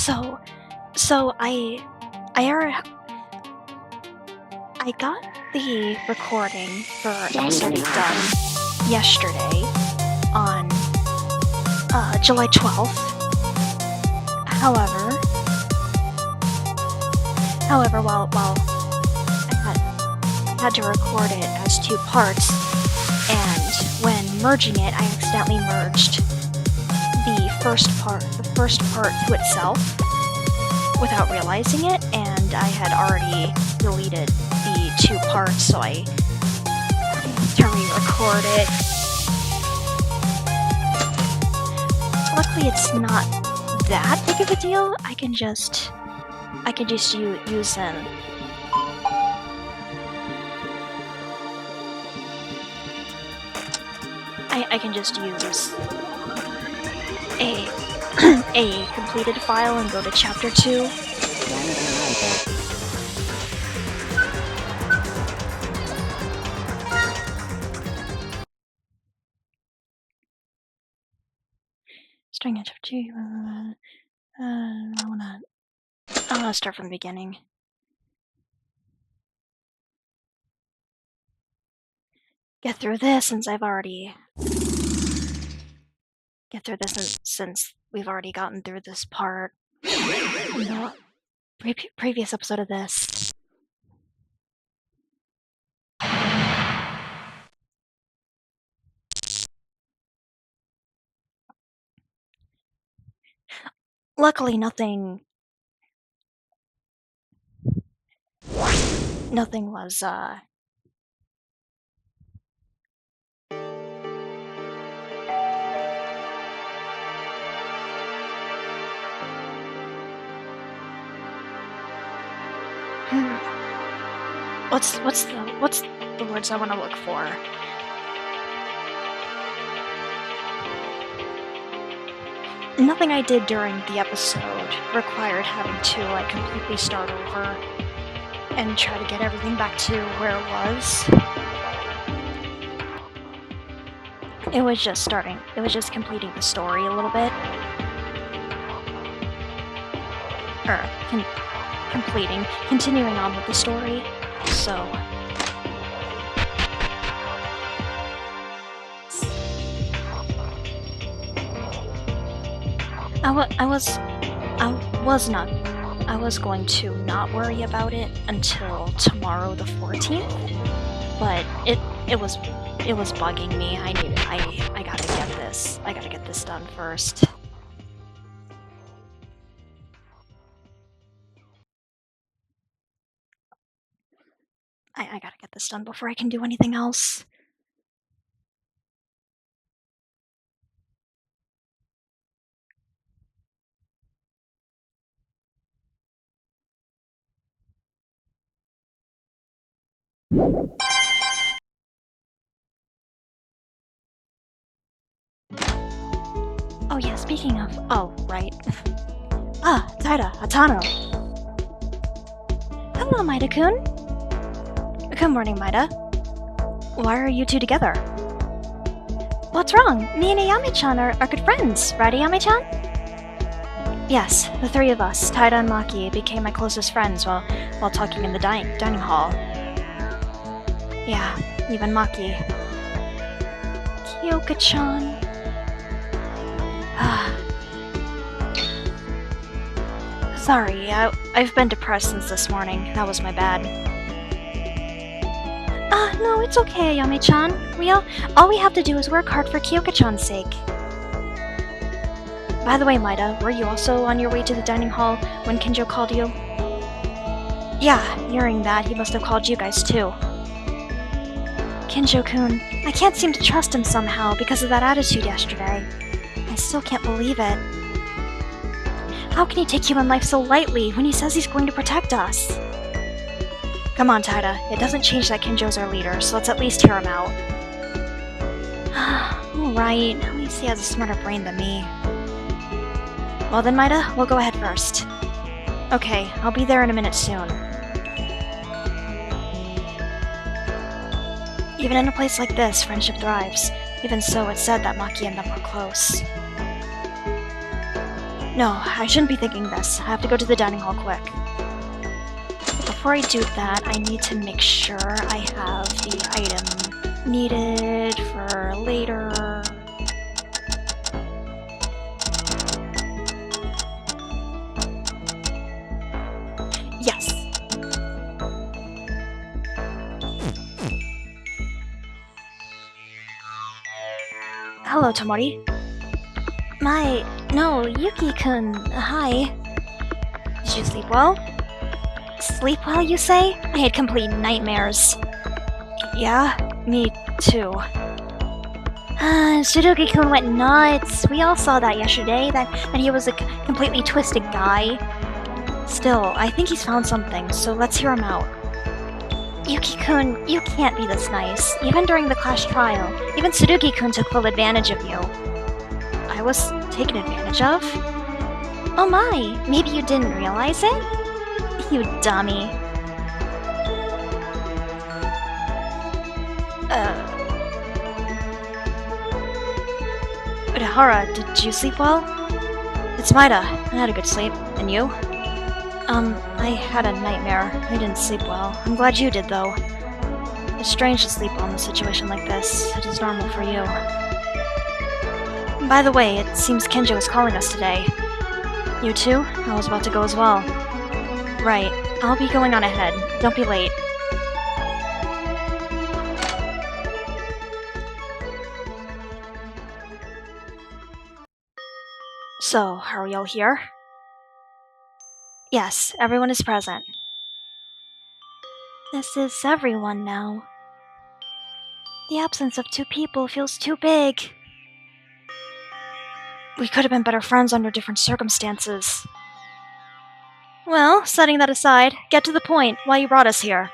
I got the recording for episode 8 done yesterday on July 12th. However, while I had to record it as 2 parts, and when merging it, I accidentally merged the first part to itself without realizing it, and I had already deleted the 2 parts, so I had to re-record it. Luckily, it's not that big of a deal. I can just use them. I can just use a completed file and go to chapter 2. Starting at chapter 2. I wanna start from the beginning. Get through this since we've already gotten through this part in the previous episode of this. Luckily, nothing was what's the words I want to look for? Nothing I did during the episode required having to completely start over and try to get everything back to where it was. It was just completing the story a little bit. Continuing on with the story, so... I was going to not worry about it until tomorrow the 14th, but it was bugging me. I gotta get this done first. I gotta get this done before I can do anything else. Oh yeah, speaking of... Oh, right. Taira, Hatano. Hello, Maida-kun. Good morning, Maida. Why are you two together? What's wrong? Me and Ayame-chan are good friends, right, Ayame-chan? Yes, the 3 of us, Taira and Maki, became my closest friends while talking in the dining hall. Yeah, even Maki. Kyoka-chan... Sorry, I've been depressed since this morning. That was my bad. No, it's okay, Ayame-chan. All we have to do is work hard for Kyoka-chan's sake. By the way, Maida, were you also on your way to the dining hall when Kinjo called you? Yeah, hearing that, he must have called you guys too. Kinjo-kun, I can't seem to trust him somehow because of that attitude yesterday. I still can't believe it. How can he take human life so lightly when he says he's going to protect us? Come on, Taira. It doesn't change that Kinjo's our leader, so let's at least hear him out. Alright, at least he has a smarter brain than me. Well then, Maida, we'll go ahead first. Okay, I'll be there in a minute soon. Even in a place like this, friendship thrives. Even so, it's said that Maki and them were close. No, I shouldn't be thinking this. I have to go to the dining hall quick. Before I do that, I need to make sure I have the item needed for later. Yes. Hello, Tomori. No, Yuki-kun, hi. Did you sleep well? Sleep well, you say? I had complete nightmares. Yeah, me too. Sudoku-kun went nuts. We all saw that yesterday, that he was a completely twisted guy. Still, I think he's found something, so let's hear him out. Yuki-kun, you can't be this nice. Even during the class trial, even Sudoku-kun took full advantage of you. I was taken advantage of? Oh my, maybe you didn't realize it? You dummy. Urahara, did you sleep well? It's Maida. I had a good sleep. And you? I had a nightmare. I didn't sleep well. I'm glad you did, though. It's strange to sleep well in a situation like this. It is normal for you. By the way, it seems Kenjo is calling us today. You too? I was about to go as well. Right. I'll be going on ahead. Don't be late. So, are we all here? Yes, everyone is present. This is everyone now. The absence of two people feels too big. We could have been better friends under different circumstances. Well, setting that aside, get to the point, why you brought us here.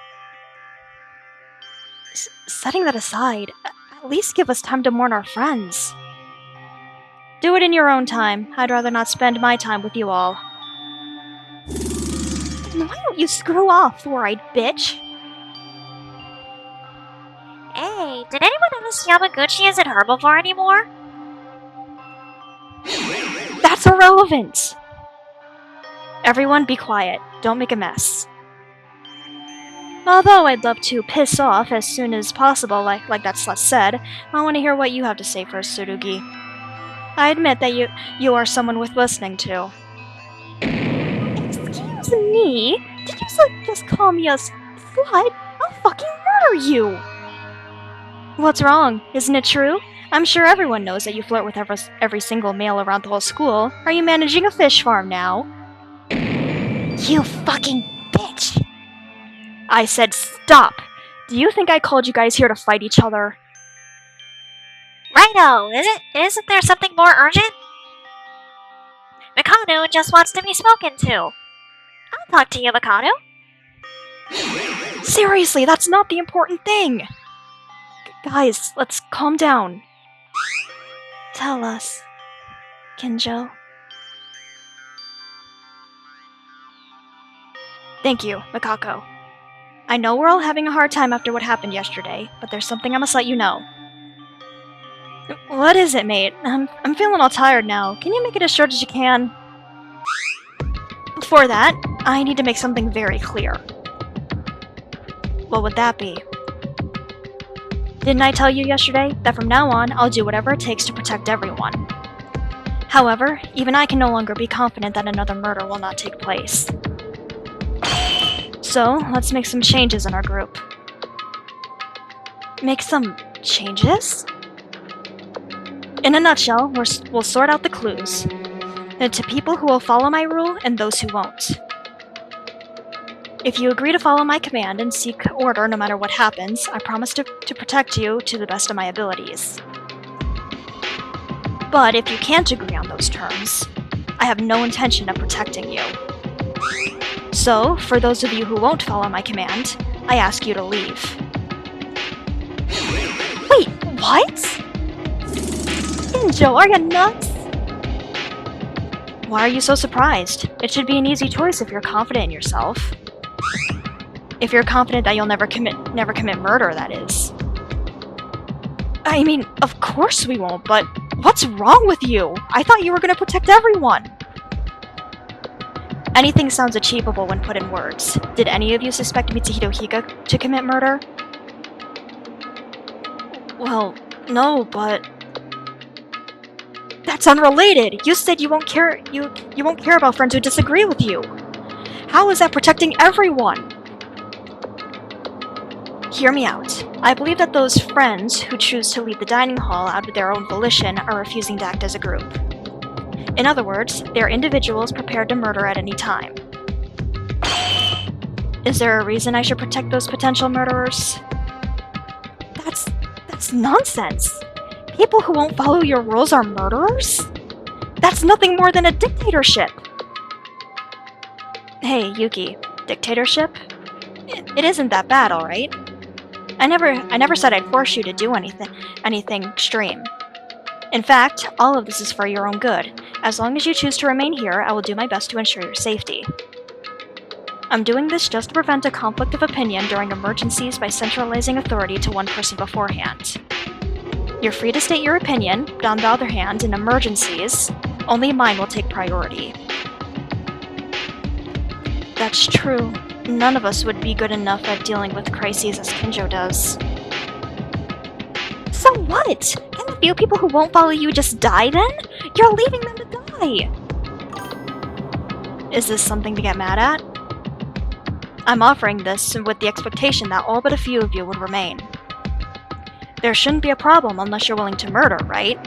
Setting that aside, at least give us time to mourn our friends. Do it in your own time. I'd rather not spend my time with you all. Why don't you screw off, four-eyed bitch? Hey, did anyone notice Yamaguchi isn't herbivore anymore? That's irrelevant! Everyone be quiet. Don't make a mess. Although I'd love to piss off as soon as possible, like that slut said, I want to hear what you have to say first, Tsurugi. I admit that you are someone worth listening to. Excuse me? Did you just call me a slut? I'll fucking murder you! What's wrong? Isn't it true? I'm sure everyone knows that you flirt with every single male around the whole school. Are you managing a fish farm now? You fucking bitch! I said stop! Do you think I called you guys here to fight each other? Righto, isn't there something more urgent? Mikado just wants to be spoken to. I'll talk to you, Mikado. Seriously, that's not the important thing! Guys, let's calm down. Tell us, Kenjo. Thank you, Mikako. I know we're all having a hard time after what happened yesterday, but there's something I must let you know. What is it, mate? I'm feeling all tired now. Can you make it as short as you can? Before that, I need to make something very clear. What would that be? Didn't I tell you yesterday that from now on, I'll do whatever it takes to protect everyone? However, even I can no longer be confident that another murder will not take place. So, let's make some changes in our group. Make some changes? In a nutshell, we'll sort out the clues into people who will follow my rule and those who won't. If you agree to follow my command and seek order no matter what happens, I promise to protect you to the best of my abilities. But if you can't agree on those terms, I have no intention of protecting you. So, for those of you who won't follow my command, I ask you to leave. Wait, what? Kenjo, are you nuts? Why are you so surprised? It should be an easy choice if you're confident in yourself. If you're confident that you'll never commit murder, that is. I mean, of course we won't, but what's wrong with you? I thought you were gonna protect everyone. Anything sounds achievable when put in words. Did any of you suspect Mitsuhito Higa to commit murder? Well, no, but... That's unrelated! You said you won't care about friends who disagree with you! How is that protecting everyone? Hear me out. I believe that those friends who choose to leave the dining hall out of their own volition are refusing to act as a group. In other words, they are individuals prepared to murder at any time. Is there a reason I should protect those potential murderers? That's nonsense! People who won't follow your rules are murderers? That's nothing more than a dictatorship! Hey, Yuki, dictatorship? It isn't that bad, alright? I never said I'd force you to do anything extreme. In fact, all of this is for your own good. As long as you choose to remain here, I will do my best to ensure your safety. I'm doing this just to prevent a conflict of opinion during emergencies by centralizing authority to one person beforehand. You're free to state your opinion, but on the other hand, in emergencies, only mine will take priority. That's true. None of us would be good enough at dealing with crises as Kinjo does. So what? Can the few people who won't follow you just die then? You're leaving them to die! Is this something to get mad at? I'm offering this with the expectation that all but a few of you would remain. There shouldn't be a problem unless you're willing to murder, right?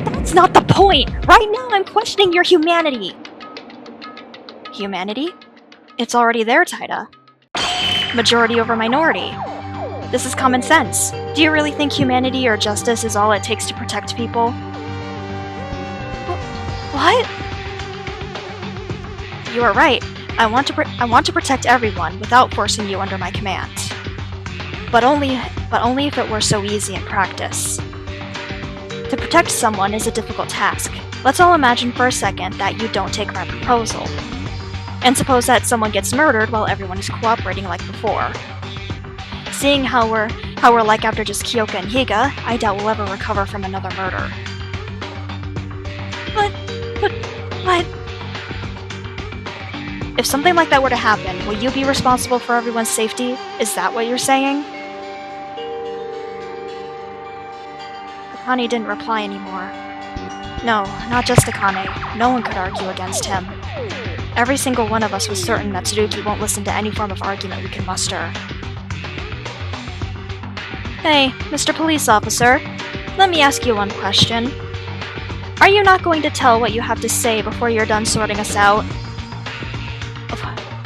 That's not the point! Right now I'm questioning your humanity! Humanity? It's already there, Taida. Majority over minority. This is common sense. Do you really think humanity or justice is all it takes to protect people? What? You are right. I want to protect everyone without forcing you under my command. But only if it were so easy in practice. To protect someone is a difficult task. Let's all imagine for a second that you don't take my proposal. And suppose that someone gets murdered while everyone is cooperating like before. Seeing how we're like after just Kyoka and Higa, I doubt we'll ever recover from another murder. But... If something like that were to happen, will you be responsible for everyone's safety? Is that what you're saying? Akane didn't reply anymore. No, not just Akane. No one could argue against him. Every single one of us was certain that Tsuruki won't listen to any form of argument we can muster. Hey, Mr. Police Officer, let me ask you one question. Are you not going to tell what you have to say before you're done sorting us out?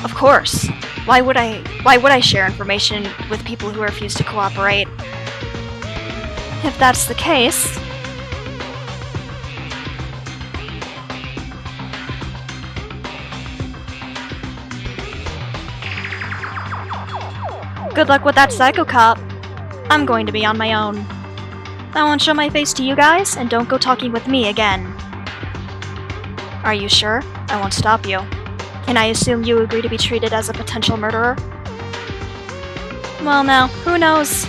Of course. Why would I share information with people who refuse to cooperate? If that's the case... Good luck with that psycho cop. I'm going to be on my own. I won't show my face to you guys, and don't go talking with me again. Are you sure? I won't stop you. Can I assume you agree to be treated as a potential murderer? Well now, who knows?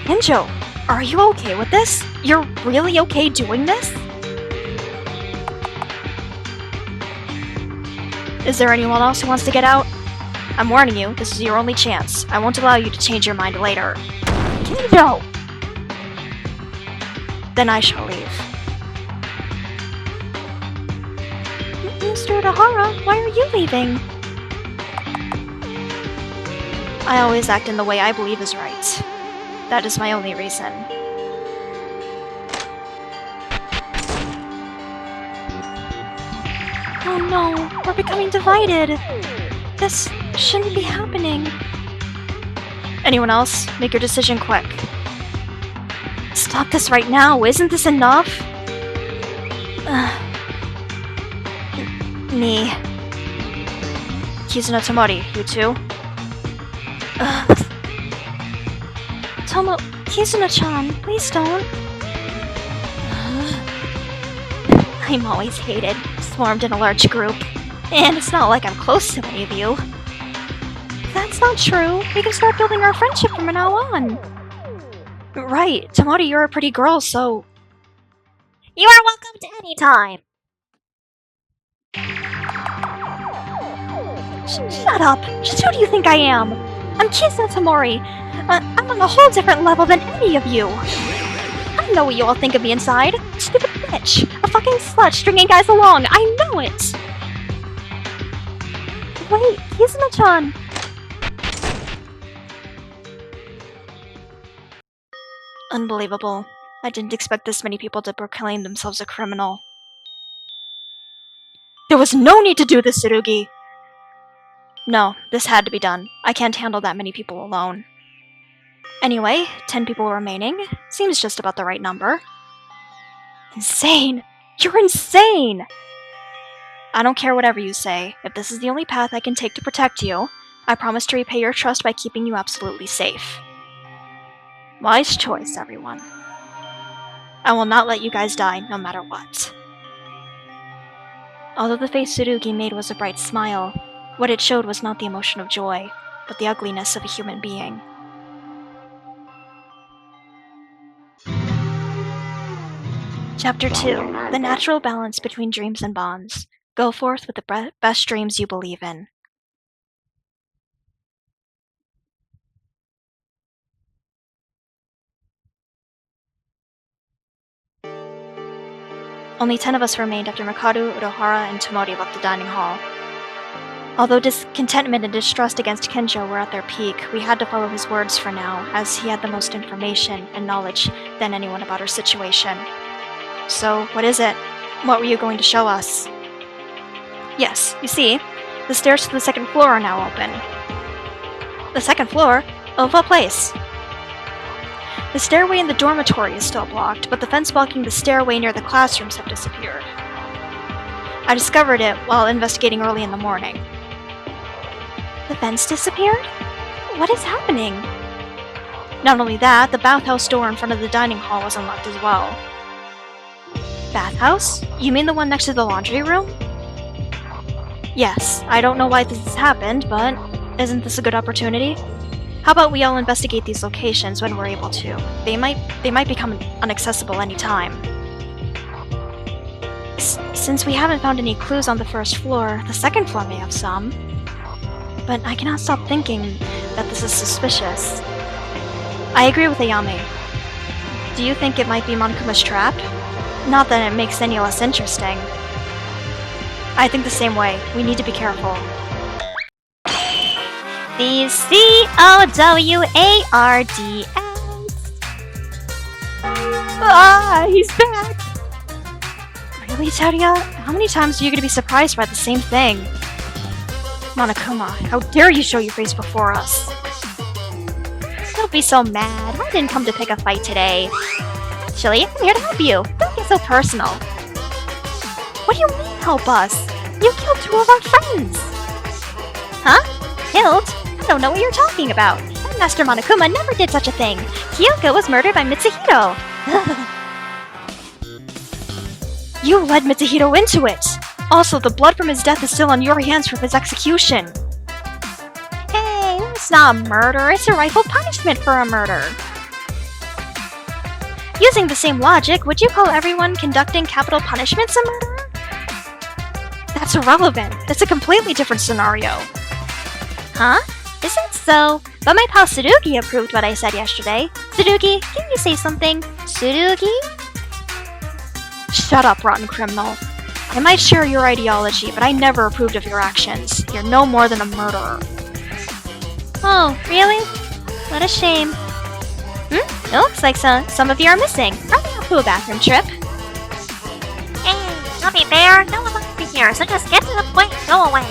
Kinjo, are you okay with this? You're really okay doing this? Is there anyone else who wants to get out? I'm warning you, this is your only chance. I won't allow you to change your mind later. Kinjo! Then I shall leave. Mr. Odahara, why are you leaving? I always act in the way I believe is right. That is my only reason. Oh no, we're becoming divided. This shouldn't be happening. Anyone else? Make your decision quick. Stop this right now, isn't this enough? Me. Kizuna Tomori, you too? Kizuna-chan, please don't. I'm always hated, swarmed in a large group. And it's not like I'm close to any of you. That's not true. We can start building our friendship from now on. Right, Tamari, you're a pretty girl, so... You are welcome to any time. Shut up! Just who do you think I am? I'm Kisa Tamori. I'm on a whole different level than any of you. I know what you all think of me inside. Stupid bitch. A fucking slut stringing guys along. I know it! Wait, Kizuna-chan. Unbelievable. I didn't expect this many people to proclaim themselves a criminal. There was no need to do this, Tsurugi! No, this had to be done. I can't handle that many people alone. Anyway, 10 people remaining. Seems just about the right number. Insane! You're insane! I don't care whatever you say. If this is the only path I can take to protect you, I promise to repay your trust by keeping you absolutely safe. Wise choice, everyone. I will not let you guys die, no matter what. Although the face Tsurugi made was a bright smile, what it showed was not the emotion of joy, but the ugliness of a human being. Chapter 2. The natural balance between dreams and bonds. Go forth with the best dreams you believe in. Only 10 of us remained after Mikado, Udohara, and Tomori left the dining hall. Although discontentment and distrust against Kenjo were at their peak, we had to follow his words for now, as he had the most information and knowledge than anyone about our situation. So, what is it? What were you going to show us? Yes, you see, the stairs to the second floor are now open. The second floor? Of what place? The stairway in the dormitory is still blocked, but the fence blocking the stairway near the classrooms have disappeared. I discovered it while investigating early in the morning. The fence disappeared? What is happening? Not only that, the bathhouse door in front of the dining hall was unlocked as well. Bathhouse? You mean the one next to the laundry room? Yes, I don't know why this has happened, but isn't this a good opportunity? How about we all investigate these locations when we're able to? They might become inaccessible any time. Since we haven't found any clues on the first floor, the second floor may have some. But I cannot stop thinking that this is suspicious. I agree with Ayame. Do you think it might be Monokuma's trap? Not that it makes any less interesting. I think the same way. We need to be careful. The COWARDS. Ah, he's back! Really, Teruya? How many times are you going to be surprised by the same thing? Monokuma, how dare you show your face before us? Don't be so mad. I didn't come to pick a fight today. Actually, I'm here to help you. Don't get so personal. What do you mean, help us? You killed 2 of our friends! Huh? Killed? I don't know what you're talking about. Master Monokuma never did such a thing. Kyoko was murdered by Mitsuhito. You led Mitsuhito into it! Also, the blood from his death is still on your hands from his execution. Hey, that's not a murder. It's a rightful punishment for a murder. Using the same logic, would you call everyone conducting capital punishments a murder? That's irrelevant. That's a completely different scenario. Huh? Is that so? But my pal Tsurugi approved what I said yesterday. Tsurugi, can you say something? Tsurugi? Shut up, rotten criminal. I might share your ideology, but I never approved of your actions. You're no more than a murderer. Oh, really? What a shame. It looks like some of you are missing. Running off to a bathroom trip. Hey, don't be fair. No one wants to be here, so just get to the point and go away.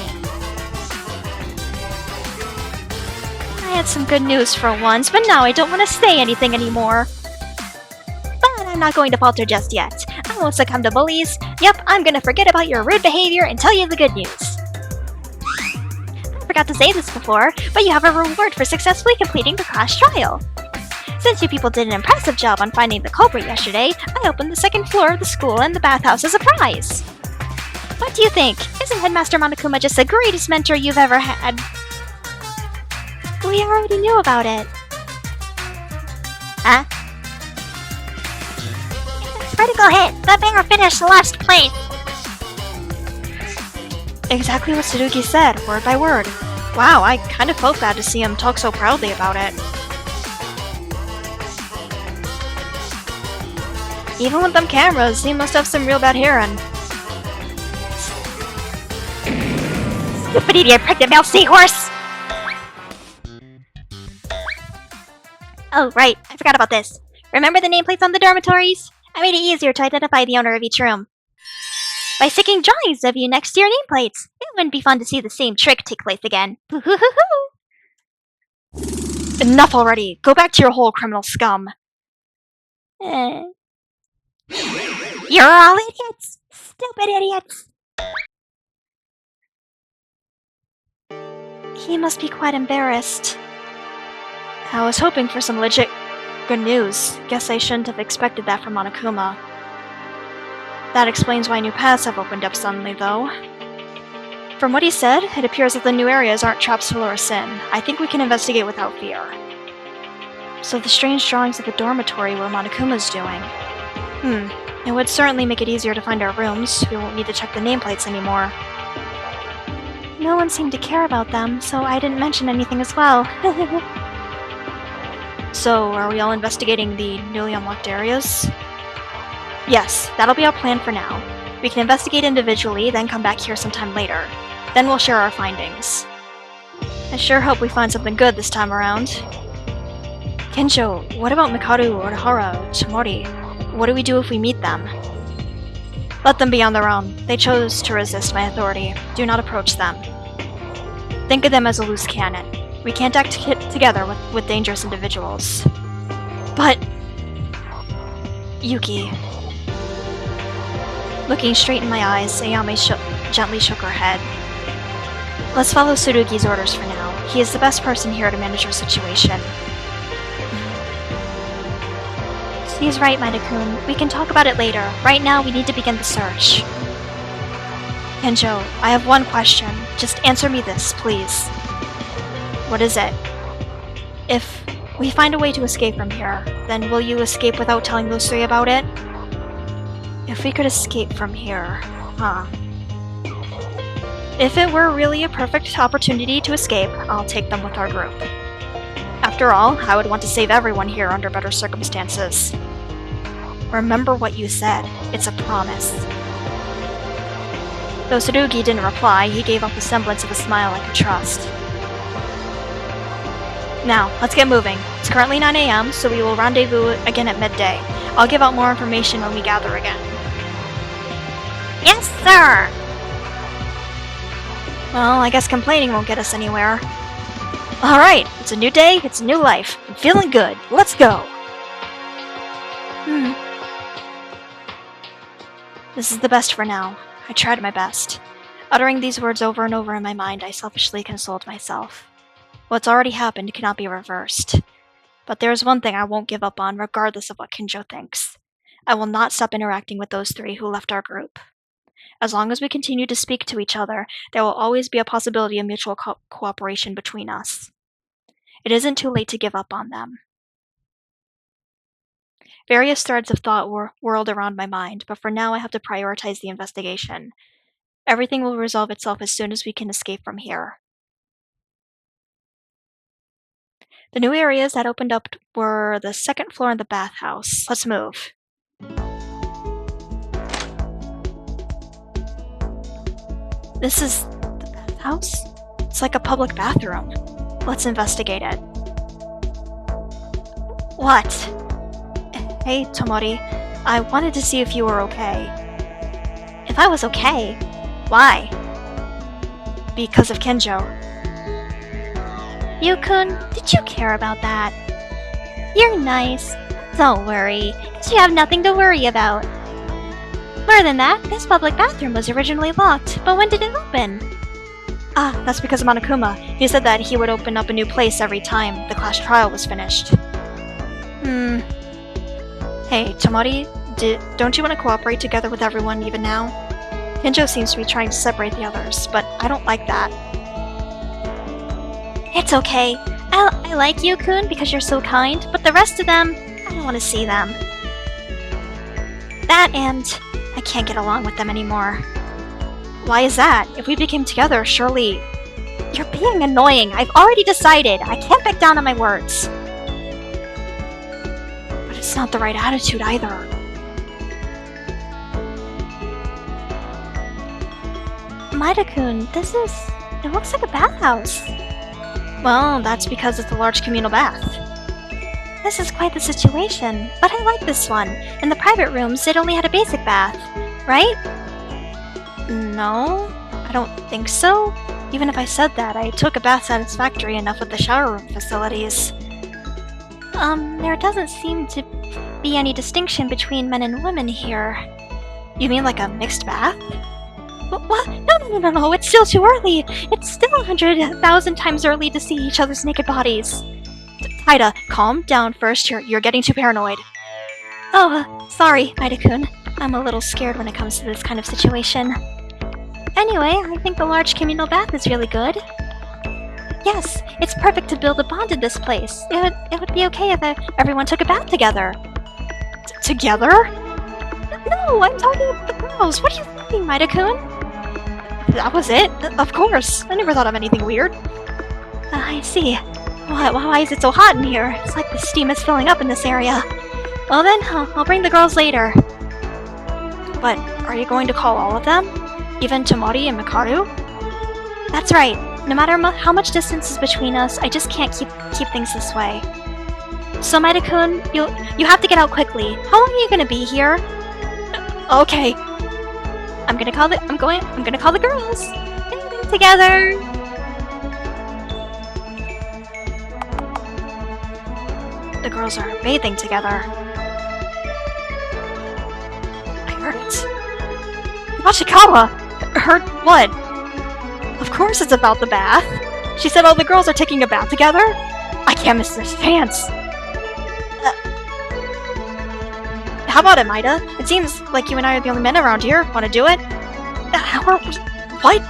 I had some good news for once, but now I don't want to say anything anymore. But I'm not going to falter just yet. I won't succumb to bullies. Yep, I'm gonna forget about your rude behavior and tell you the good news. I forgot to say this before, but you have a reward for successfully completing the class trial. Since you people did an impressive job on finding the culprit yesterday, I opened the second floor of the school and the bathhouse as a prize. What do you think? Isn't Headmaster Monokuma just the greatest mentor you've ever had? We already knew about it. Huh? Critical hit! The bear finished last place! Exactly what Tsurugi said, word by word. Wow, I kind of felt bad to see him talk so proudly about it. Even with them cameras, he must have some real bad hearing. Stupid idiot pregnant male seahorse! Oh, right, I forgot about this. Remember the nameplates on the dormitories? I made it easier to identify the owner of each room. By sticking drawings of you next to your nameplates, it wouldn't be fun to see the same trick take place again. Enough already! Go back to your hole, criminal scum! You're all idiots! Stupid idiots! He must be quite embarrassed. I was hoping for some legit good news. Guess I shouldn't have expected that from Monokuma. That explains why new paths have opened up suddenly, though. From what he said, it appears that the new areas aren't traps to lure us in. I think we can investigate without fear. So the strange drawings of the dormitory were Monokuma's doing. It would certainly make it easier to find our rooms. We won't need to check the nameplates anymore. No one seemed to care about them, so I didn't mention anything as well. So, are we all investigating the newly unlocked areas? Yes, that'll be our plan for now. We can investigate individually, then come back here sometime later. Then we'll share our findings. I sure hope we find something good this time around. Kenjo, what about Mikado, Orihara, Tomori? What do we do if we meet them? Let them be on their own. They chose to resist my authority. Do not approach them. Think of them as a loose cannon. We can't act together with dangerous individuals. But... Yuki. Looking straight in my eyes, Ayame gently shook her head. Let's follow Tsurugi's orders for now. He is the best person here to manage our situation. He's right, Maida-kun. We can talk about it later. Right now, we need to begin the search. Kenjo, I have one question. Just answer me this, please. What is it? If we find a way to escape from here, then will you escape without telling those three about it? If we could escape from here, huh? If it were really a perfect opportunity to escape, I'll take them with our group. After all, I would want to save everyone here under better circumstances. Remember what you said. It's a promise. Though Tsurugi didn't reply, he gave off the semblance of a smile I could trust. Now, let's get moving. It's currently 9 AM, so we will rendezvous again at midday. I'll give out more information when we gather again. Yes, sir! Well, I guess complaining won't get us anywhere. Alright, it's a new day, it's a new life. I'm feeling good. Let's go! This is the best for now. I tried my best. Uttering these words over and over in my mind, I selfishly consoled myself. What's already happened cannot be reversed. But there's one thing I won't give up on, regardless of what Kinjo thinks. I will not stop interacting with those three who left our group. As long as we continue to speak to each other, there will always be a possibility of mutual cooperation between us. It isn't too late to give up on them. Various threads of thought whirled around my mind, but for now I have to prioritize the investigation. Everything will resolve itself as soon as we can escape from here. The new areas that opened up were the second floor and the bathhouse. Let's move. This is the bathhouse? It's like a public bathroom. Let's investigate it. What? Hey, Tomori. I wanted to see if you were okay. If I was okay? Why? Because of Kinjo. Yu-kun, did you care about that? You're nice. Don't worry, because you have nothing to worry about. More than that, this public bathroom was originally locked, but when did it open? Ah, that's because of Monokuma. He said that he would open up a new place every time the class trial was finished. Hey, Tomori, don't you want to cooperate together with everyone even now? Kinjo seems to be trying to separate the others, but I don't like that. It's okay. I like Yu-kun because you're so kind, but the rest of them, I don't want to see them. That and I can't get along with them anymore. Why is that? If we became together, surely... You're being annoying. I've already decided. I can't back down on my words. But it's not the right attitude either. Maida-kun, it looks like a bathhouse. Well, that's because it's a large communal bath. This is quite the situation, but I like this one. In the private rooms, it only had a basic bath, right? No, I don't think so. Even if I said that, I took a bath satisfactory enough with the shower room facilities. There doesn't seem to be any distinction between men and women here. You mean like a mixed bath? What? No, it's still too early. It's still 100,000 times early to see each other's naked bodies. Haida, calm down first. You're getting too paranoid. Oh, sorry, Maida-kun. I'm a little scared when it comes to this kind of situation. Anyway, I think the large communal bath is really good. Yes, it's perfect to build a bond in this place. It would be okay if everyone took a bath together. Together? No, I'm talking about the girls. What are you thinking, Maida-kun? That was it? Of course. I never thought of anything weird. I see. Why is it so hot in here? It's like the steam is filling up in this area. Well then, I'll bring the girls later. But are you going to call all of them? Even Tomori and Mikaru? That's right. No matter how much distance is between us, I just can't keep things this way. So Maida-kun, you have to get out quickly. How long are you gonna be here? Okay. I'm gonna call the girls. Together. The girls are bathing together. I heard it. Machikawa! Heard what? Of course it's about the bath. She said all the girls are taking a bath together? I can't miss this chance. How about it, Maida? It seems like you and I are the only men around here. Wanna do it? What?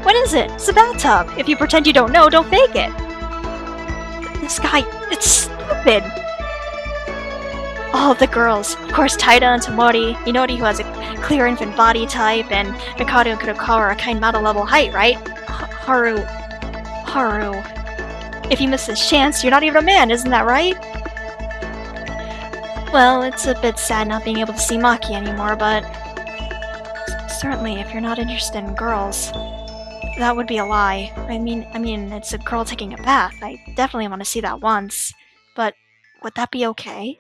What is it? It's a bathtub. If you pretend you don't know, don't fake it. This guy, it's stupid. All of the girls. Of course, Taida and Tomori. Inori, who has a clear infant body type, and Mikado and Kurokawa are a kind model level height, right? Haru. If you miss this chance, you're not even a man, isn't that right? Well, it's a bit sad not being able to see Maki anymore, but... Certainly, if you're not interested in girls... That would be a lie. I mean, it's a girl taking a bath. I definitely want to see that once. But would that be okay?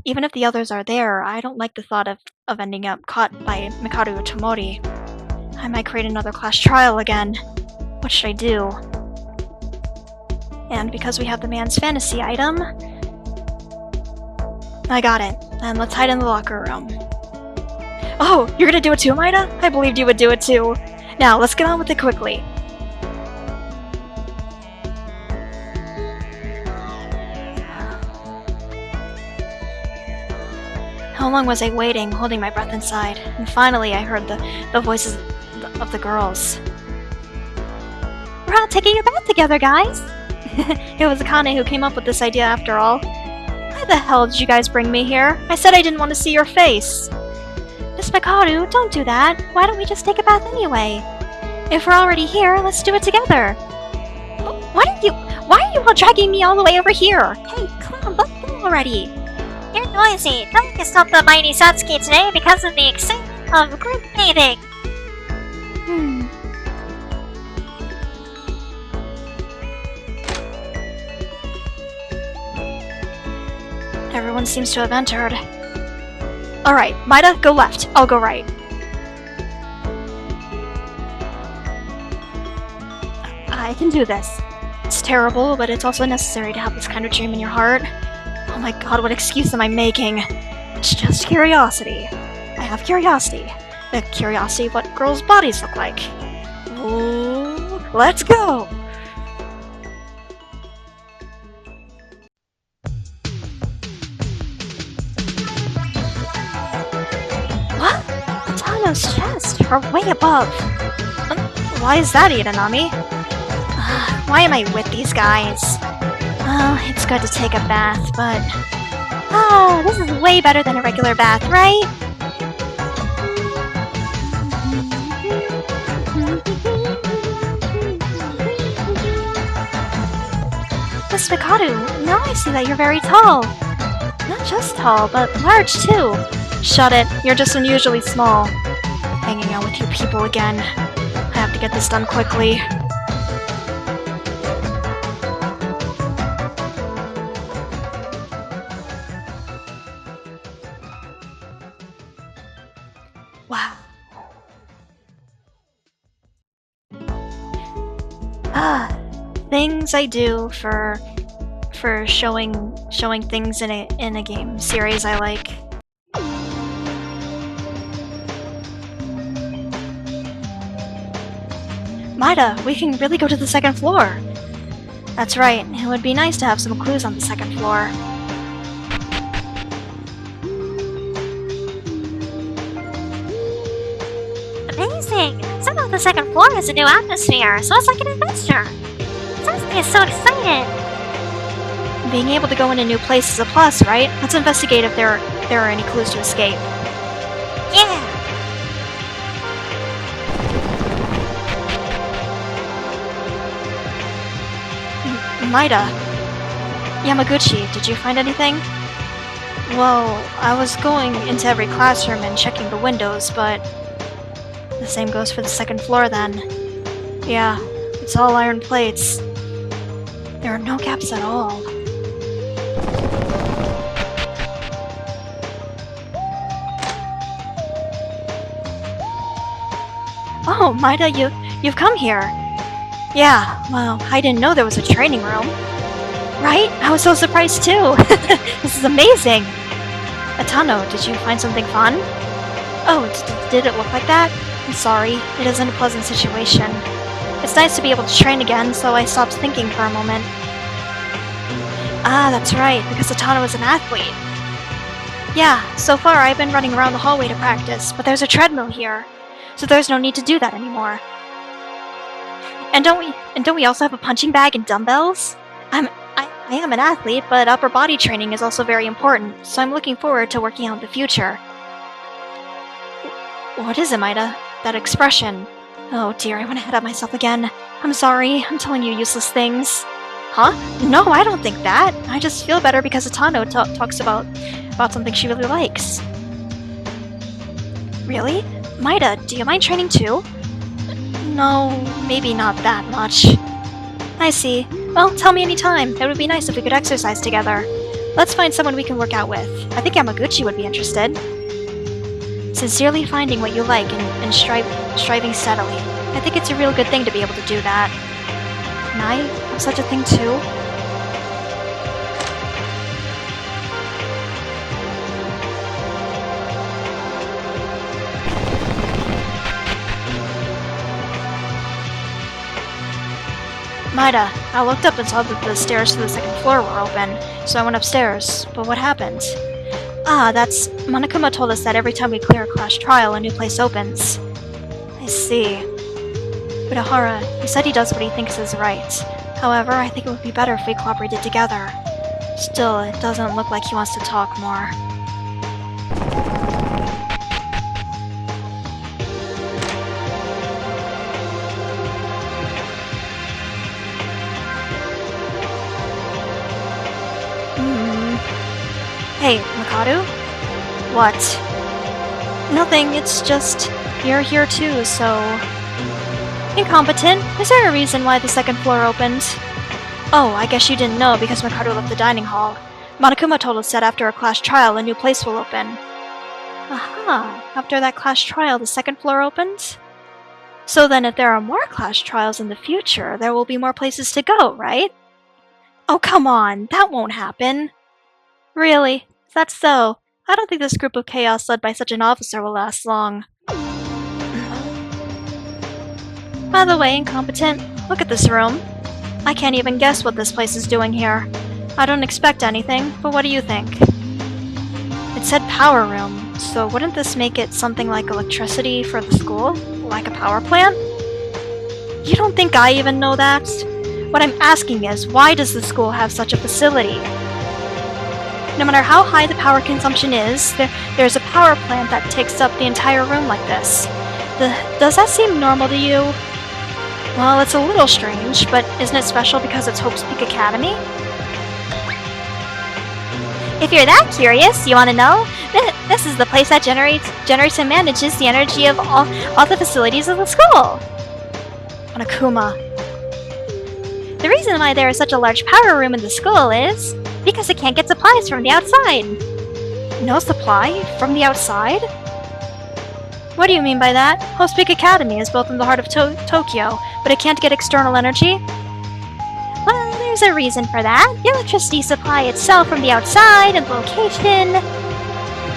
Even if the others are there, I don't like the thought of ending up caught by Mikado or Tomori. I might create another class trial again. What should I do? And because we have the man's fantasy item... I got it. And let's hide in the locker room. Oh, you're gonna do it too, Maida? I believed you would do it too. Now, let's get on with it quickly. How long was I waiting, holding my breath inside? And finally, I heard the voices of the girls. We're all taking a bath together, guys! It was Akane who came up with this idea after all. Why the hell did you guys bring me here? I said I didn't want to see your face. Miss Mikaru, don't do that. Why don't we just take a bath anyway? If we're already here, let's do it together. Why are you all dragging me all the way over here? Hey, come on, let's go already. You're noisy. No one can stop the mighty Satsuki today because of the excitement of group bathing. Everyone seems to have entered. Alright, Maida, go left. I'll go right. I can do this. It's terrible, but it's also necessary to have this kind of dream in your heart. Oh my god, what excuse am I making? It's just curiosity. I have curiosity. The curiosity of what girls' bodies look like. Ooh, let's go! What? Atano's chest, or way above. Why is that, Itanami? Why am I with these guys? Well, it's good to take a bath, but Ah, this is way better than a regular bath, right? Miss Mikado, now I see that you're very tall. Not just tall, but large too. Shut it, you're just unusually small. Hanging out with you people again. I have to get this done quickly. Wow. Ah, things I do for showing things in a game series I like. Maida, we can really go to the second floor. That's right, it would be nice to have some clues on the second floor. Amazing! Somehow the second floor has a new atmosphere, so it's like an adventure. Sasuke is so excited! Being able to go in a new place is a plus, right? Let's investigate if there are any clues to escape. Yeah! Maida. Yamaguchi, did you find anything? Well, I was going into every classroom and checking the windows, but the same goes for the second floor then. Yeah, it's all iron plates. There are no gaps at all. Oh, Maida, you've come here. Yeah, well, I didn't know there was a training room. Right? I was so surprised too. This is amazing. Atano, did you find something fun? Oh, did it look like that? I'm sorry, it isn't a pleasant situation. It's nice to be able to train again, so I stopped thinking for a moment. Ah, that's right, because Atano is an athlete. Yeah, so far I've been running around the hallway to practice, but there's a treadmill here, so there's no need to do that anymore. And don't we also have a punching bag and dumbbells? I am an athlete, but upper body training is also very important, so I'm looking forward to working out in the future. What is it, Maida? That expression. Oh dear, I went ahead of myself again. I'm sorry, I'm telling you useless things. Huh? No, I don't think that. I just feel better because Atano talks about something she really likes. Really? Maida, do you mind training too? No, maybe not that much. I see. Well, tell me anytime. It would be nice if we could exercise together. Let's find someone we can work out with. I think Yamaguchi would be interested. Sincerely finding what you like and striving steadily. I think it's a real good thing to be able to do that. Can I have such a thing too? Maida, I looked up and saw that the stairs to the second floor were open, so I went upstairs. But what happened? Ah, that's... Monokuma told us that every time we clear a clash trial, a new place opens. I see. Urahara, he said he does what he thinks is right. However, I think it would be better if we cooperated together. Still, it doesn't look like he wants to talk more. Hey, Mikado? What? Nothing, it's just... You're here too, so... Incompetent, is there a reason why the second floor opened? Oh, I guess you didn't know because Mikado left the dining hall. Monokuma told us that after a clash trial, a new place will open. Aha, after that clash trial, the second floor opens? So then if there are more clash trials in the future, there will be more places to go, right? Oh, come on, that won't happen. Really? That's so. I don't think this group of chaos led by such an officer will last long. By the way, Incompetent, look at this room. I can't even guess what this place is doing here. I don't expect anything, but what do you think? It said power room, so wouldn't this make it something like electricity for the school? Like a power plant? You don't think I even know that? What I'm asking is, why does the school have such a facility? No matter how high the power consumption is, there's a power plant that takes up the entire room like this. Does that seem normal to you? Well, it's a little strange, but isn't it special because it's Hope's Peak Academy? If you're that curious, you want to know? This is the place that generates and manages the energy of all the facilities of the school. Monokuma. The reason why there is such a large power room in the school is because it can't get supplies from the outside. No supply? From the outside? What do you mean by that? Hope's Peak Academy is built in the heart of Tokyo, but it can't get external energy? Well, there's a reason for that. The electricity supply itself from the outside and the location...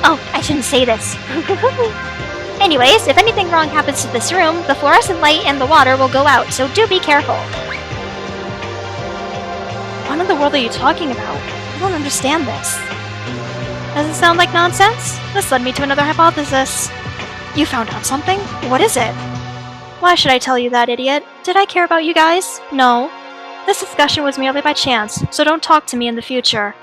Oh, I shouldn't say this. Anyways, if anything wrong happens to this room, the fluorescent light and the water will go out, so do be careful. What in the world are you talking about? I don't understand this. Does it sound like nonsense? This led me to another hypothesis. You found out something? What is it? Why should I tell you that, idiot? Did I care about you guys? No. This discussion was merely by chance, so don't talk to me in the future.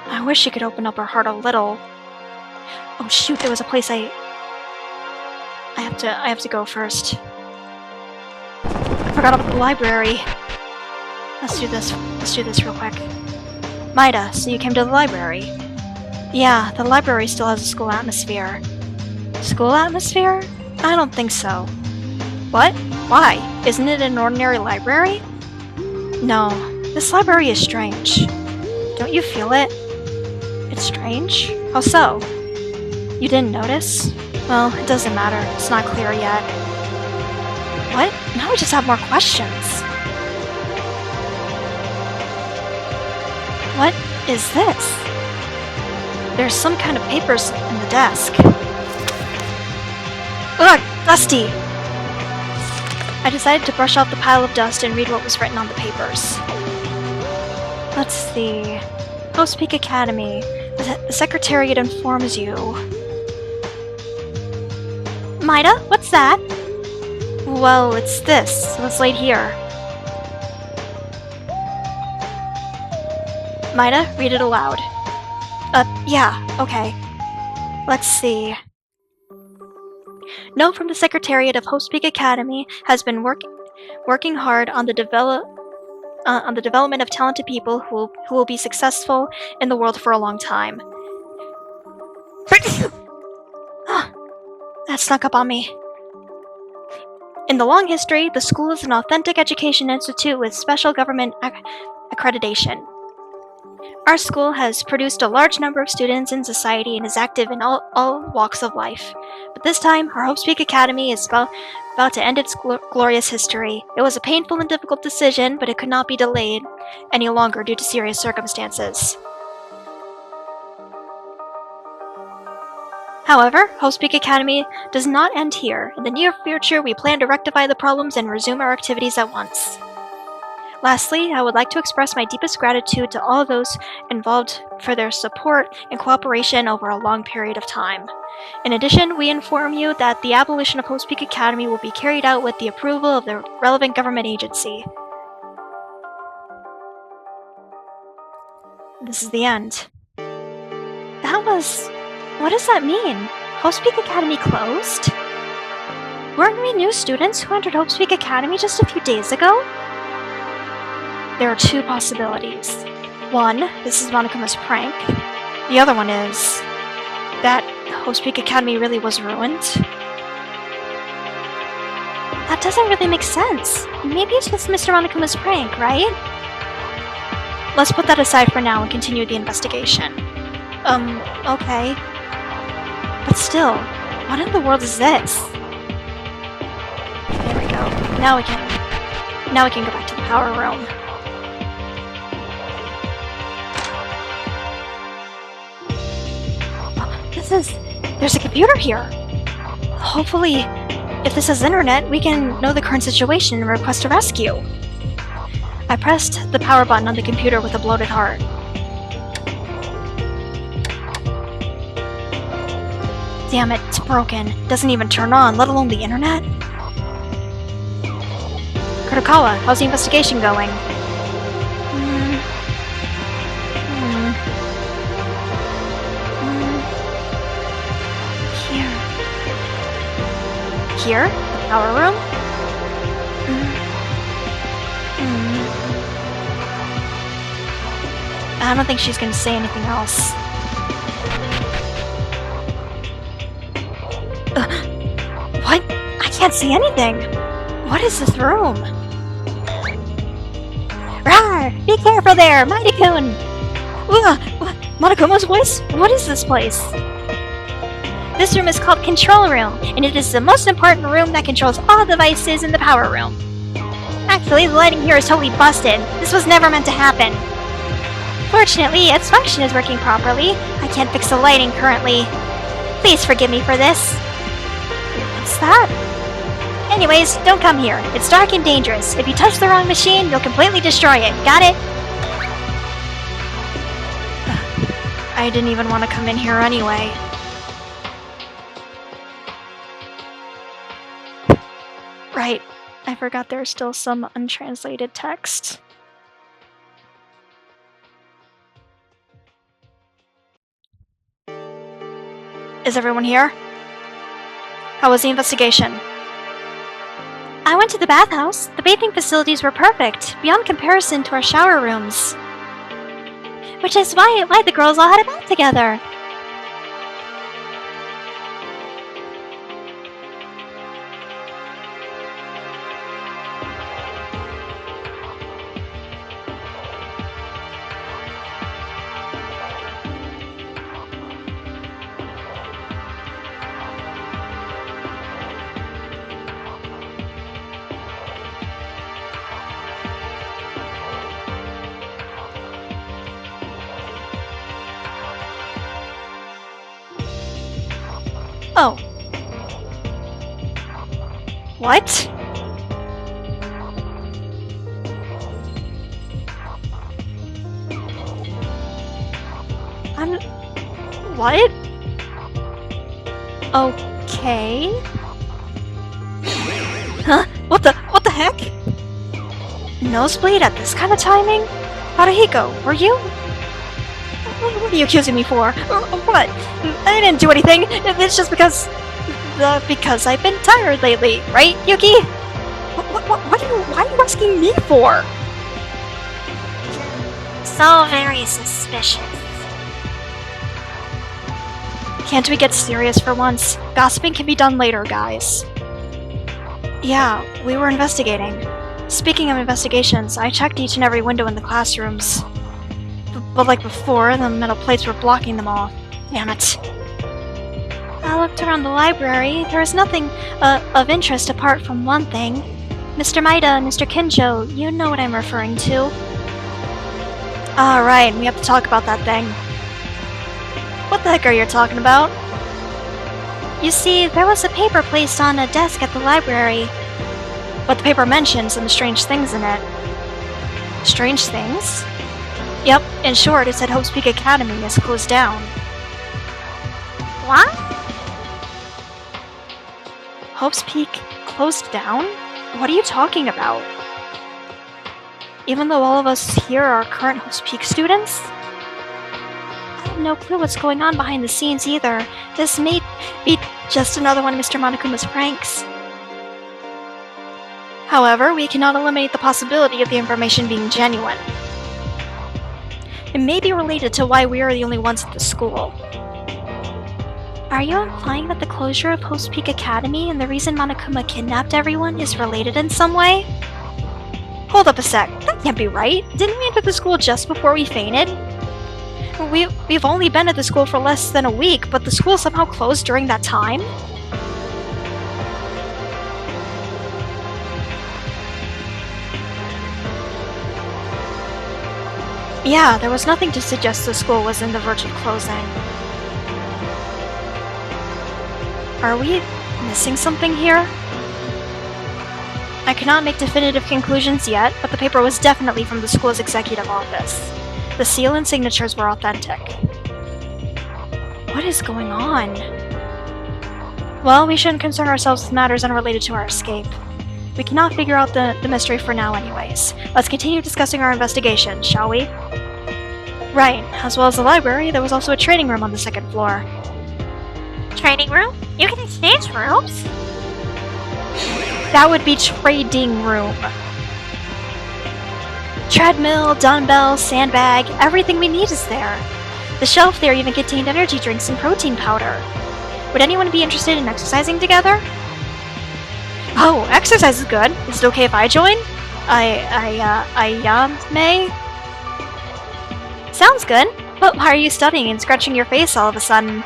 I wish she could open up her heart a little. Oh shoot, there was a place I have to go first. I forgot about the library. Let's do this real quick. Maida, so you came to the library? Yeah, the library still has a school atmosphere. School atmosphere? I don't think so. What? Why? Isn't it an ordinary library? No, this library is strange. Don't you feel it? It's strange? How so? You didn't notice? Well, it doesn't matter. It's not clear yet. What? Now we just have more questions. What is this? There's some kind of papers in the desk. Ugh, dusty! I decided to brush off the pile of dust and read what was written on the papers. Let's see. Hope's Peak Academy. The Secretariat informs you. Maida, what's that? Well, it's this. What's laid here? Maida, read it aloud. Yeah, okay. Let's see. Note from the Secretariat of Hope's Peak Academy has been working hard on the development of talented people who will be successful in the world for a long time. That snuck up on me. In the long history, the school is an authentic education institute with special government accreditation. Our school has produced a large number of students in society and is active in all walks of life. But this time, our Hope's Peak Academy is about to end its glorious history. It was a painful and difficult decision, but it could not be delayed any longer due to serious circumstances. However, Hope's Peak Academy does not end here. In the near future, we plan to rectify the problems and resume our activities at once. Lastly, I would like to express my deepest gratitude to all of those involved for their support and cooperation over a long period of time. In addition, we inform you that the abolition of Hope's Peak Academy will be carried out with the approval of the relevant government agency. This is the end. What does that mean? Hope's Peak Academy closed? Weren't we new students who entered Hope's Peak Academy just a few days ago? There are two possibilities. One, this is Monokuma's prank. The other one is that Hope's Peak Academy really was ruined. That doesn't really make sense. Maybe it's just Mr. Monokuma's prank, right? Let's put that aside for now and continue the investigation. Okay. But still, what in the world is this? There we go. Now we can go back to the power room. There's a computer here. Hopefully, if this has internet, we can know the current situation and request a rescue. I pressed the power button on the computer with a bloated heart. Damn it, it's broken. Doesn't even turn on, let alone the internet. Kurokawa, how's the investigation going? here? The power room? I don't think she's gonna say anything else. What? I can't see anything! What is this room? Rawr! Be careful there, Mighty-kun! Monokuma's voice? What is this place? This room is called Control Room, and it is the most important room that controls all devices in the power room. Actually, the lighting here is totally busted. This was never meant to happen. Fortunately, its function is working properly. I can't fix the lighting currently. Please forgive me for this. What's that? Anyways, don't come here. It's dark and dangerous. If you touch the wrong machine, you'll completely destroy it. Got it? I didn't even want to come in here anyway. Right. I forgot there's still some untranslated text. Is everyone here? How was the investigation? I went to the bathhouse. The bathing facilities were perfect, beyond comparison to our shower rooms. Which is why the girls all had a bath together. Oh. What? What? Okay. Huh? What the heck? Nosebleed at this kind of timing? Haruhiko, were you? What are you accusing me for? What? I didn't do anything. It's just because I've been tired lately, right, Yuki? Why are you asking me for? So very suspicious. Can't we get serious for once? Gossiping can be done later, guys. Yeah, we were investigating. Speaking of investigations, I checked each and every window in the classrooms. But like before, the metal plates were blocking them all. Damn it. I looked around the library. There was nothing of interest apart from one thing. Mr. Maida and Mr. Kinjo, you know what I'm referring to. Alright, we have to talk about that thing. What the heck are you talking about? You see, there was a paper placed on a desk at the library. But the paper mentioned some strange things in it. Strange things? Yep, in short, it said Hope's Peak Academy is closed down. What? Hope's Peak closed down? What are you talking about? Even though all of us here are current Hope's Peak students? I have no clue what's going on behind the scenes either. This may be just another one of Mr. Monokuma's pranks. However, we cannot eliminate the possibility of the information being genuine. It may be related to why we are the only ones at the school. Are you implying that the closure of Hope's Peak Academy and the reason Monokuma kidnapped everyone is related in some way? Hold up a sec, that can't be right. Didn't we enter the school just before we fainted? We've only been at the school for less than a week, but the school somehow closed during that time? Yeah, there was nothing to suggest the school was in the verge of closing. Are we missing something here? I cannot make definitive conclusions yet, but the paper was definitely from the school's executive office. The seal and signatures were authentic. What is going on? Well, we shouldn't concern ourselves with matters unrelated to our escape. We cannot figure out the mystery for now anyways. Let's continue discussing our investigation, shall we? Right, as well as the library, there was also a training room on the second floor. Training room? You can exchange rooms? That would be trading room. Treadmill, dumbbell, sandbag, everything we need is there. The shelf there even contained energy drinks and protein powder. Would anyone be interested in exercising together? Oh, exercise is good. Is it okay if I join? May? Sounds good. But why are you studying and scratching your face all of a sudden?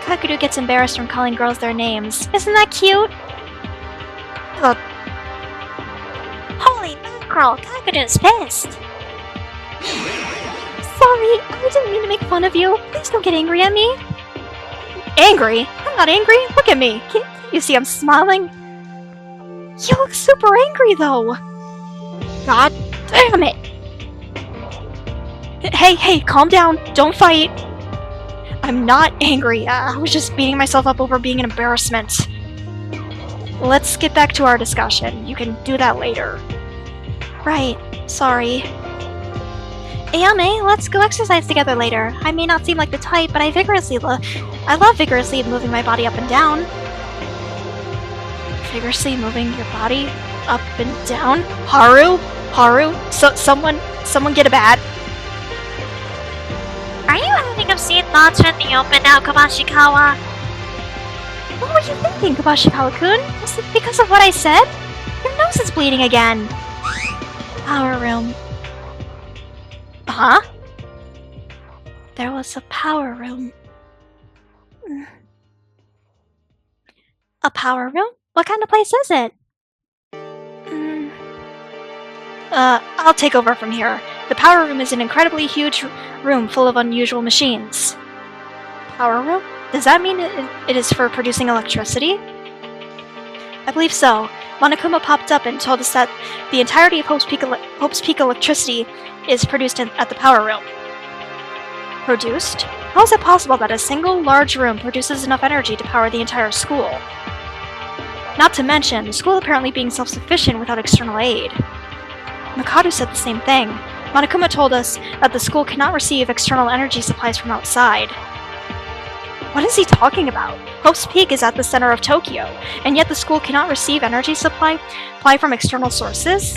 Kakudu gets embarrassed from calling girls their names. Isn't that cute? Holy mackerel, Kakudu's pissed. Sorry, I didn't mean to make fun of you. Please don't get angry at me. Angry? I'm not angry. Look at me. Can't you see I'm smiling? You look super angry, though. God damn it. Hey, calm down. Don't fight. I'm not angry. I was just beating myself up over being an embarrassment. Let's get back to our discussion. You can do that later. Right. Sorry. Ayame, let's go exercise together later. I may not seem like the type, but I love vigorously moving my body up and down. Vigorously moving your body up and down? Haru? So someone get a bat. Are you having obscene thoughts from the open now, Kamashikawa? What were you thinking, Kabashikawa-kun? Is it because of what I said? Your nose is bleeding again. Power room. Huh? There was a power room. A power room? What kind of place is it? I'll take over from here. The power room is an incredibly huge room full of unusual machines. Power room? Does that mean it is for producing electricity? I believe so. Monokuma popped up and told us that the entirety of Hope's Peak electricity is produced at the power room. Produced? How is it possible that a single large room produces enough energy to power the entire school? Not to mention, the school apparently being self-sufficient without external aid. Mikado said the same thing. Monokuma told us that the school cannot receive external energy supplies from outside. What is he talking about? Hope's Peak is at the center of Tokyo, and yet the school cannot receive energy supply from external sources?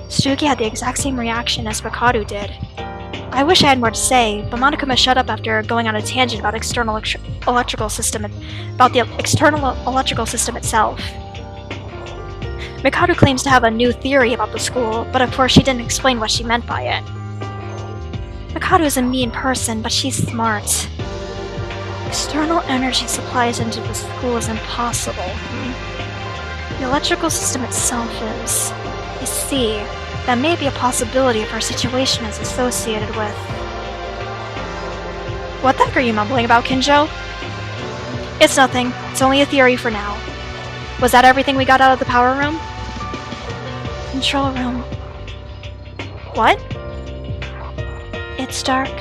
Tsuki had the exact same reaction as Mikado did. I wish I had more to say, but Monokuma shut up after going on a tangent about the external electrical system itself. Mikado claims to have a new theory about the school, but of course she didn't explain what she meant by it. Mikado is a mean person, but she's smart. External energy supplies into the school is impossible. The electrical system itself is. I see. That may be a possibility if our situation is associated with... What the heck are you mumbling about, Kinjo? It's nothing. It's only a theory for now. Was that everything we got out of the power room? Control room. What? It's dark,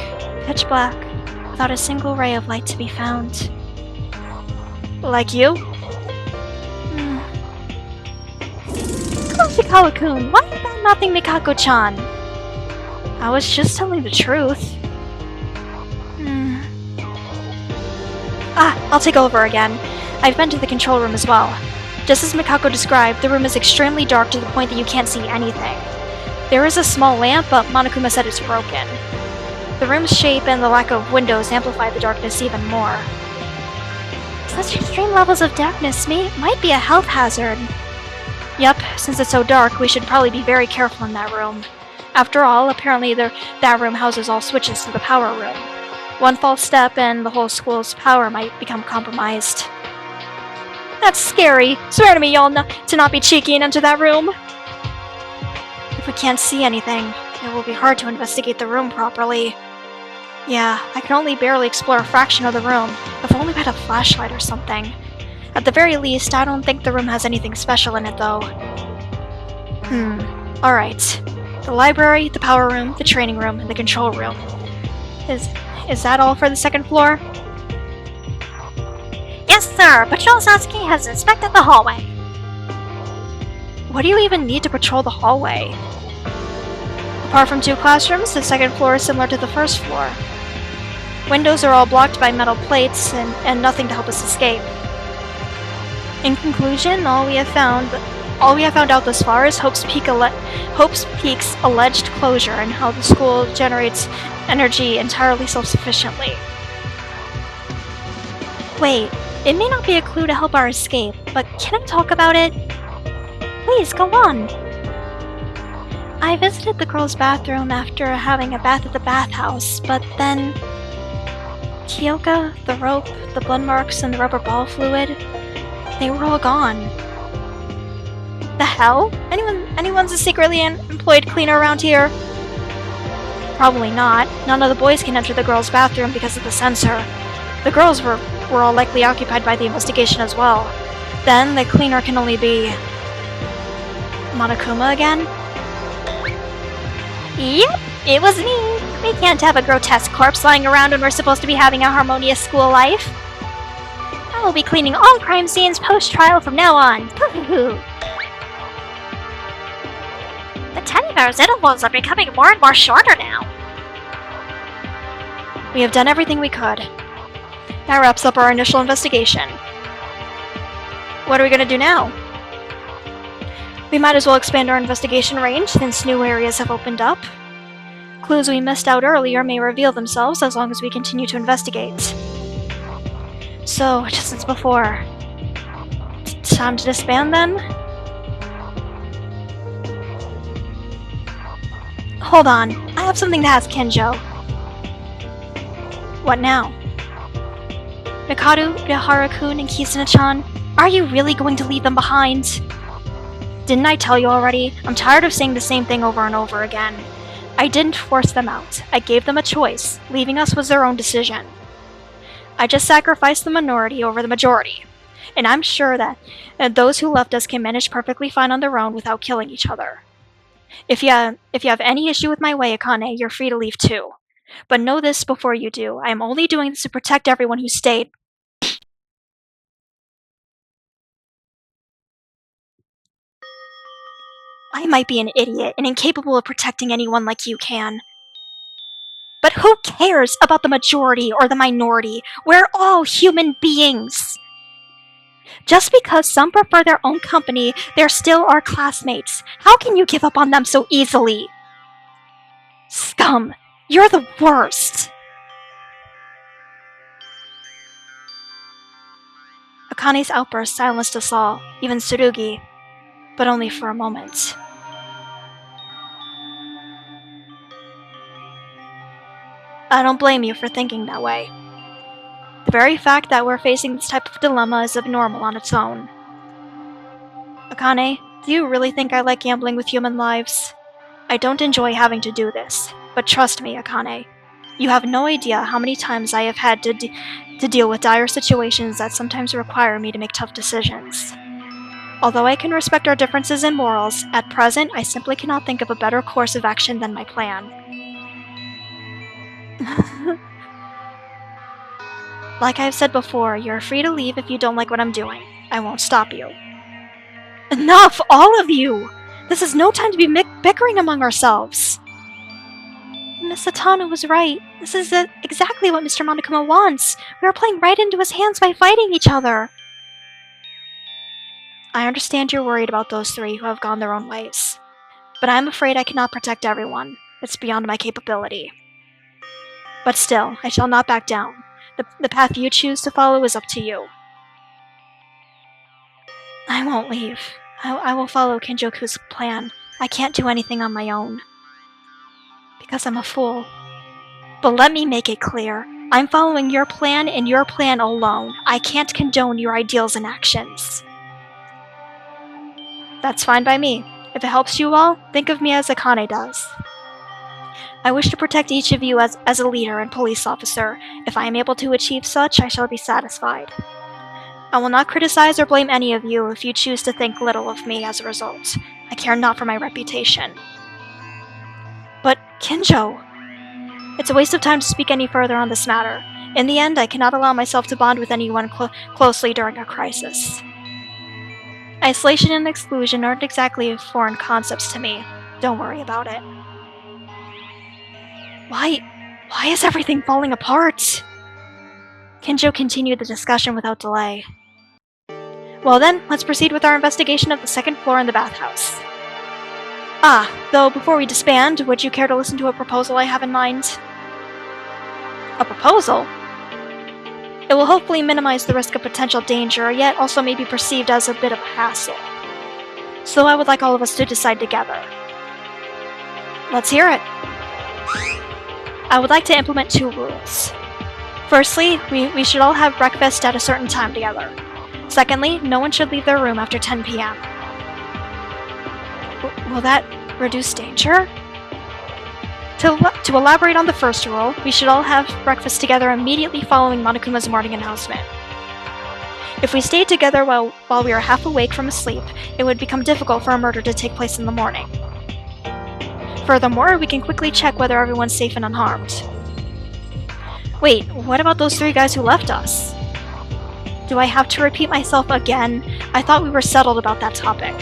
pitch black, without a single ray of light to be found. Like you? Koshikawa-kun, why are you bad-mouthing Mikako-chan? I was just telling the truth. I'll take over again. I've been to the control room as well. Just as Mikako described, the room is extremely dark to the point that you can't see anything. There is a small lamp, but Monokuma said it's broken. The room's shape and the lack of windows amplify the darkness even more. Such extreme levels of darkness might be a health hazard. Yep, since it's so dark, we should probably be very careful in that room. After all, apparently that room houses all switches to the power room. One false step and the whole school's power might become compromised. That's scary. Swear to me y'all to not be cheeky and enter that room. If we can't see anything, it will be hard to investigate the room properly. Yeah, I can only barely explore a fraction of the room. If only we had a flashlight or something. At the very least, I don't think the room has anything special in it, though. Alright. The library, the power room, the training room, and the control room. Is that all for the second floor? Yes, sir. Patrol Satsuki has inspected the hallway. What do you even need to patrol the hallway? Apart from 2 classrooms, the second floor is similar to the first floor. Windows are all blocked by metal plates and nothing to help us escape. In conclusion, all we have found out thus far is Hope's Peak's alleged closure and how the school generates energy entirely self-sufficiently. Wait, it may not be a clue to help our escape, but can I talk about it? Please, go on. I visited the girls' bathroom after having a bath at the bathhouse, but then Kyoka, the rope, the blood marks, and the rubber ball fluid, they were all gone. The hell? Anyone's a secretly employed cleaner around here? Probably not. None of the boys can enter the girls' bathroom because of the censor. The girls were all likely occupied by the investigation as well. Then the cleaner can only be Monokuma again? Yep, it was me. We can't have a grotesque corpse lying around when we're supposed to be having a harmonious school life. I will be cleaning all crime scenes post-trial from now on. The teddy bear's intervals are becoming more and more shorter now. We have done everything we could. That wraps up our initial investigation. What are we gonna do now? We might as well expand our investigation range since new areas have opened up. Clues we missed out earlier may reveal themselves as long as we continue to investigate. So, just as before, time to disband then? Hold on, I have something to ask Kenjo. What now? Mikado, Yahara-kun, and Kisuna-chan, are you really going to leave them behind? Didn't I tell you already? I'm tired of saying the same thing over and over again. I didn't force them out. I gave them a choice. Leaving us was their own decision. I just sacrificed the minority over the majority. And I'm sure that those who left us can manage perfectly fine on their own without killing each other. If you have any issue with my way, Akane, you're free to leave too. But know this before you do. I am only doing this to protect everyone who stayed. I might be an idiot and incapable of protecting anyone like you can. But who cares about the majority or the minority? We're all human beings. Just because some prefer their own company, they're still our classmates. How can you give up on them so easily? Scum, you're the worst. Akane's outburst silenced us all, even Tsurugi, but only for a moment. I don't blame you for thinking that way. The very fact that we're facing this type of dilemma is abnormal on its own. Akane, do you really think I like gambling with human lives? I don't enjoy having to do this, but trust me, Akane. You have no idea how many times I have had to deal with dire situations that sometimes require me to make tough decisions. Although I can respect our differences in morals, at present I simply cannot think of a better course of action than my plan. Like I've said before, you're free to leave if you don't like what I'm doing. I won't stop you. Enough, all of you! This is no time to be bickering among ourselves. Miss Satano was right. This is exactly what Mr. Monokuma wants. We are playing right into his hands by fighting each other. I understand you're worried about those three who have gone their own ways. But I'm afraid I cannot protect everyone. It's beyond my capability. But still, I shall not back down. The path you choose to follow is up to you. I won't leave. I will follow Kenjoku's plan. I can't do anything on my own. Because I'm a fool. But let me make it clear. I'm following your plan and your plan alone. I can't condone your ideals and actions. That's fine by me. If it helps you all, think of me as Akane does. I wish to protect each of you as a leader and police officer. If I am able to achieve such, I shall be satisfied. I will not criticize or blame any of you if you choose to think little of me as a result. I care not for my reputation. But, Kinjo, it's a waste of time to speak any further on this matter. In the end, I cannot allow myself to bond with anyone closely during a crisis. Isolation and exclusion aren't exactly foreign concepts to me. Don't worry about it. Why is everything falling apart? Kinjo continued the discussion without delay. Well then, let's proceed with our investigation of the second floor in the bathhouse. Though before we disband, would you care to listen to a proposal I have in mind? A proposal? It will hopefully minimize the risk of potential danger, yet also may be perceived as a bit of a hassle. So I would like all of us to decide together. Let's hear it. I would like to implement 2 rules. Firstly, we should all have breakfast at a certain time together. Secondly, no one should leave their room after 10 p.m. Will that reduce danger? To elaborate on the first rule, we should all have breakfast together immediately following Monokuma's morning announcement. If we stayed together while we are half awake from a sleep, it would become difficult for a murder to take place in the morning. Furthermore, we can quickly check whether everyone's safe and unharmed. Wait, what about those 3 guys who left us? Do I have to repeat myself again? I thought we were settled about that topic.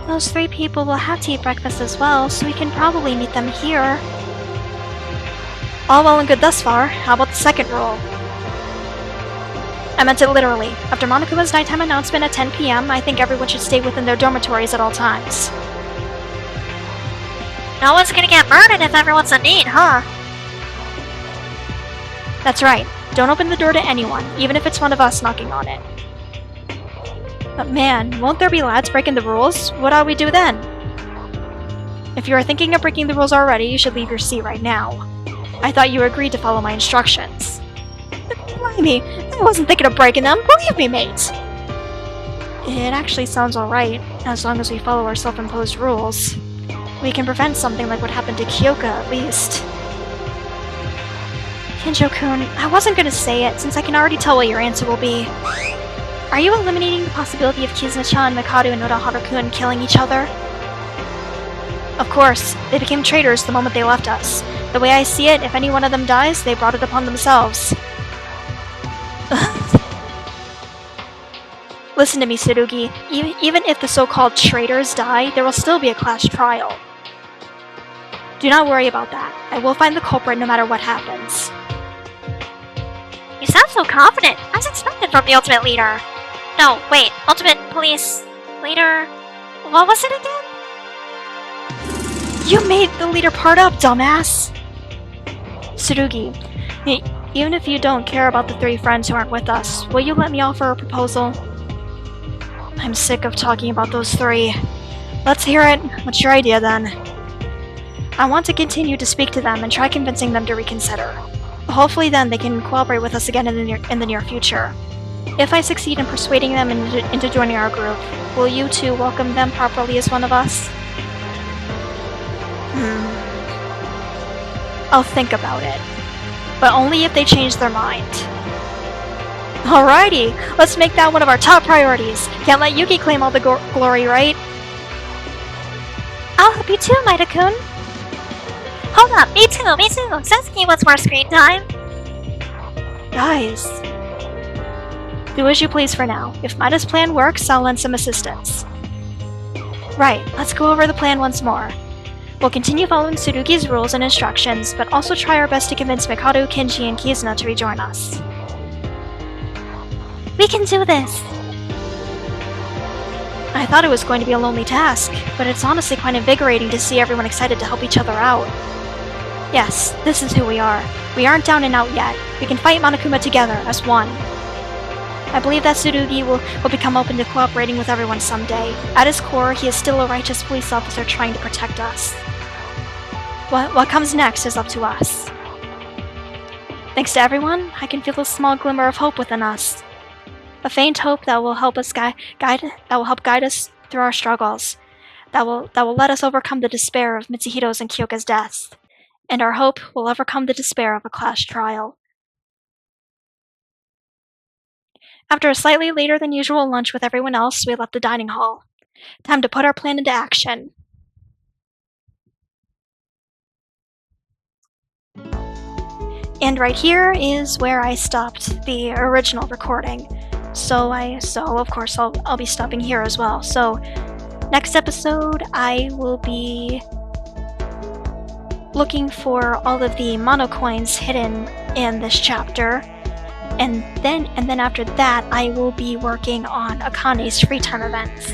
Those 3 people will have to eat breakfast as well, so we can probably meet them here. All well and good thus far. How about the second rule? I meant it literally. After Monokuma's nighttime announcement at 10 p.m., I think everyone should stay within their dormitories at all times. No one's gonna get murdered if everyone's in need, huh? That's right. Don't open the door to anyone, even if it's one of us knocking on it. But man, won't there be lads breaking the rules? What ought we do then? If you are thinking of breaking the rules already, you should leave your seat right now. I thought you agreed to follow my instructions. Blimey, I wasn't thinking of breaking them, believe me, mate! It actually sounds alright, as long as we follow our self-imposed rules. We can prevent something like what happened to Kyoka, at least. Kinjo-kun, I wasn't gonna say it, since I can already tell what your answer will be. Are you eliminating the possibility of Kizuna-chan, Mikado, and Nodaharu-kun killing each other? Of course, they became traitors the moment they left us. The way I see it, if any one of them dies, they brought it upon themselves. Listen to me, Tsurugi. Even if the so-called traitors die, there will still be a class trial. Do not worry about that. I will find the culprit no matter what happens. You sound so confident, as expected from the Ultimate Leader. No, wait, Ultimate Police Leader... What was it again? You made the leader part up, dumbass! Tsurugi, even if you don't care about the 3 friends who aren't with us, will you let me offer a proposal? I'm sick of talking about those 3. Let's hear it. What's your idea then? I want to continue to speak to them and try convincing them to reconsider. Hopefully then they can cooperate with us again in the near future. If I succeed in persuading them into joining our group, will you two welcome them properly as one of us? I'll think about it. But only if they change their mind. Alrighty, let's make that one of our top priorities. Can't let Yuki claim all the glory, right? I'll help you too, Maida-kun. Hold up, me too! Sasuke wants more screen time! Guys. Do as you please for now. If Maida's plan works, I'll lend some assistance. Right, let's go over the plan once more. We'll continue following Tsurugi's rules and instructions, but also try our best to convince Mikado, Kenji, and Kizuna to rejoin us. We can do this! I thought it was going to be a lonely task, but it's honestly quite invigorating to see everyone excited to help each other out. Yes, this is who we are. We aren't down and out yet. We can fight Monokuma together, as one. I believe that Tsurugi will become open to cooperating with everyone someday. At his core, he is still a righteous police officer trying to protect us. What comes next is up to us. Thanks to everyone, I can feel a small glimmer of hope within us. A faint hope that will help us guide us through our struggles. That will let us overcome the despair of Mitsuhito's and Kyoka's deaths. And our hope will overcome the despair of a class trial. After a slightly later than usual lunch with everyone else, we left the dining hall. Time to put our plan into action. And right here is where I stopped the original recording. So of course I'll be stopping here as well. So next episode I will be looking for all of the mono coins hidden in this chapter And then after that, I will be working on Akane's free time events.